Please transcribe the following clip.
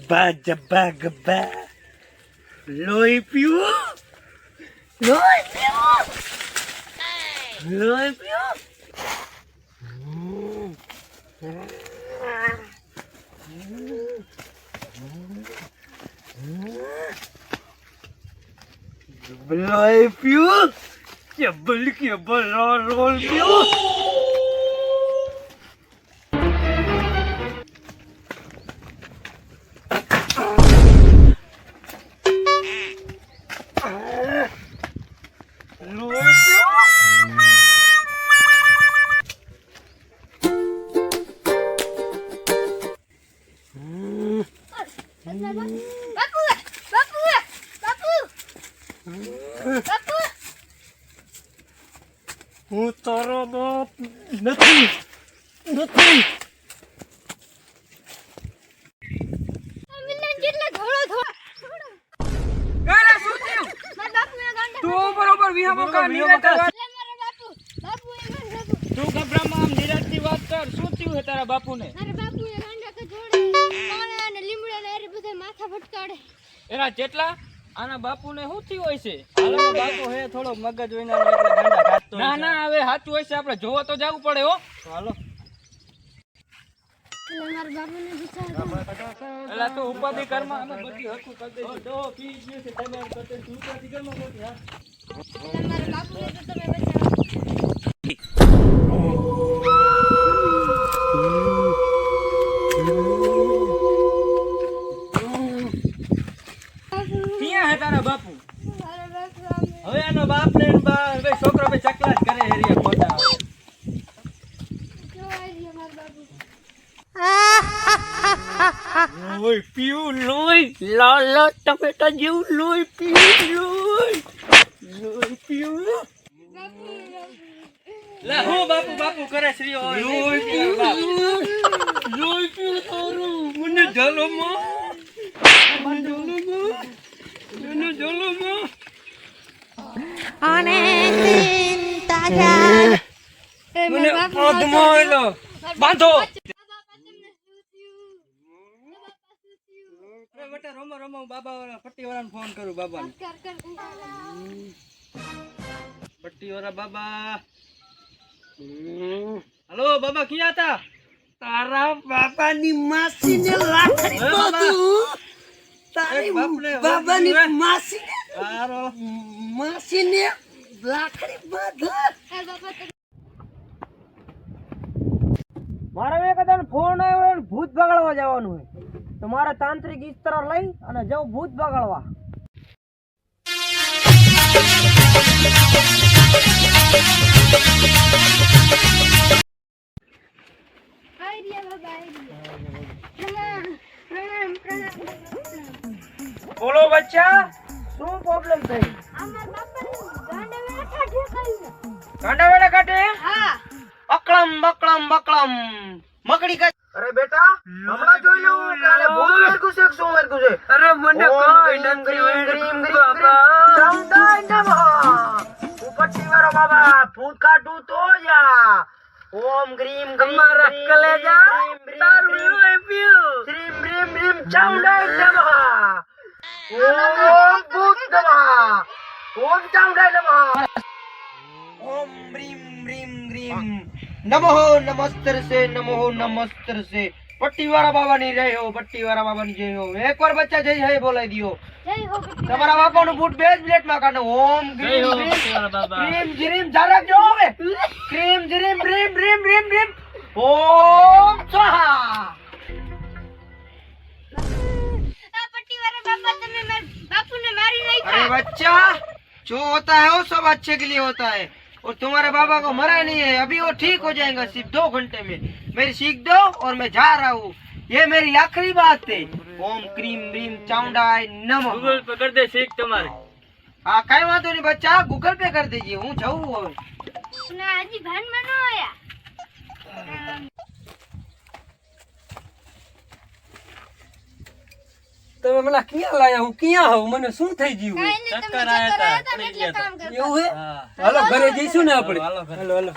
Gabba જબ્બા Gabba લોહી પીવું લોહી પીવું લોહી પીવું લોહી પીવું કેબલ રોલ પીવું હું તારો બાપ નથી નથી તું ગભરામાં આમ નિરાશથી વાત કર. શું થયું છે તારા બાપુને? માથા ફટકાડે એના જેટલા આના બાપુને શું થયું હોય છે? હાલો બાપુ હે થોડો મગજ વિના એટલે ગાંડા કાઢતો ના ના હવે સાચું હોય છે, આપણે જોવા તો જવું પડે હો. હાલો મારા બાપુને બિચારા એલા તું ઉપાધિ કરમાં અમે બધી હરખું કરી દઈશું. દો પી ગયું છે તમે એમ કરતે તું ઉપાધિ કરમાં મોટી હા. મારા બાપુને તો તમે બચાવો. ક્યાં હે તારા બાપુ? મારા બાપુ હવે આનો બાપ ને બે છોકરો બે ચકલા જ કરે હેરિયા ખોટા જોવા દે મારા બાપુ. લોહી પીવું લોહી લાલા ટમેટા જેવું લોહી પીવું લોહી પીવું લા હું બાપુ કરે શ્રી લોહી પીવું તારું મને જલમાં અને તાજા મને પદ્મોયલો બાંધો બેટા રમો બાબા વાળા પટ્ટી વાળાને ફોન કરું બાબા પટ્ટી વાળા બાબા હલો બાબા ક્યાં હતા તારા બાબાની માસીને લાકડી બાંધું તારી બાબાની માસીને તારો માસીને લાકડી બાંધ મારે એક કદાચ ફોન આવ્યો હોય ભૂત બગાડવા જવાનું હોય તો મારે તાંત્રિક ઇસ્તરા લઈ અને જાઉં ભૂત બગાડવા. બોલો બચ્ચા શું પ્રોબ્લેમ થઈ? ગાંડા વેડા કાઢે અકળમ બકળમ મકડી કાઢ. અરે બેટા હમણાં જોઈ લઉં કાલે ભૂત વર્ગું છે શું વર્ગું છે? અરે મને કઈ નથી ઉપરથી વાળો બાબા ભૂત કાઢું તો યા ઓમ ગ્રીમ મારા કલેજા તારું લોહી પીયું શ્રીમ ગ્રીમ ગ્રીમ ચાઉંડાય નમઃ ઓમ ભૂત નમઃ ઓમ ચાઉંડાય નમઃ ઓમ ગ્રીમ ગ્રીમ ગ્રીમ નમો નમસ્તર से पट्टी वाला बाबा नहीं रहे हो पट्टी वाला बाबा नहीं जय हो एक बार बच्चा जय है बोला दियो તમારા બાપા નું બૂટ 2 મિનિટ માં કાઢો ઓમ ગ્રીમ ગ્રીમ ગ્રીમ જરાક જો હવે ગ્રીમ ગ્રીમ ગ્રીમ ગ્રીમ ગ્રીમ ગ્રીમ ओम स्वाहा। पट्टी वाला बाबा तुम्हें बापू ने मारी नहीं था। अरे बच्चा जो होता है वो सब अच्छे के लिए होता है और तुम्हारे बाबा को मरा नहीं है, अभी वो ठीक हो जाएगा सिर्फ 2 घंटे में। मेरी सीख दो और मैं जा रहा हूँ, ये मेरी आखिरी बात है। ओम क्रीम ब्रीम चाउंडाय नमः। गूगल पे कर दे सीख तुम्हारे। हाँ कई बात नहीं बच्चा, गूगल पे कर दीजिए। हूँ जाऊँ ना आजी भान में न आया। તમે મને ક્યાં લાયા હું ક્યાં આવું મને શું થઈ ગયું चक्कर आया था એટલે કામ કરતા। એવું હે હાલો ઘરે જઈશું ને આપણે હાલો હાલો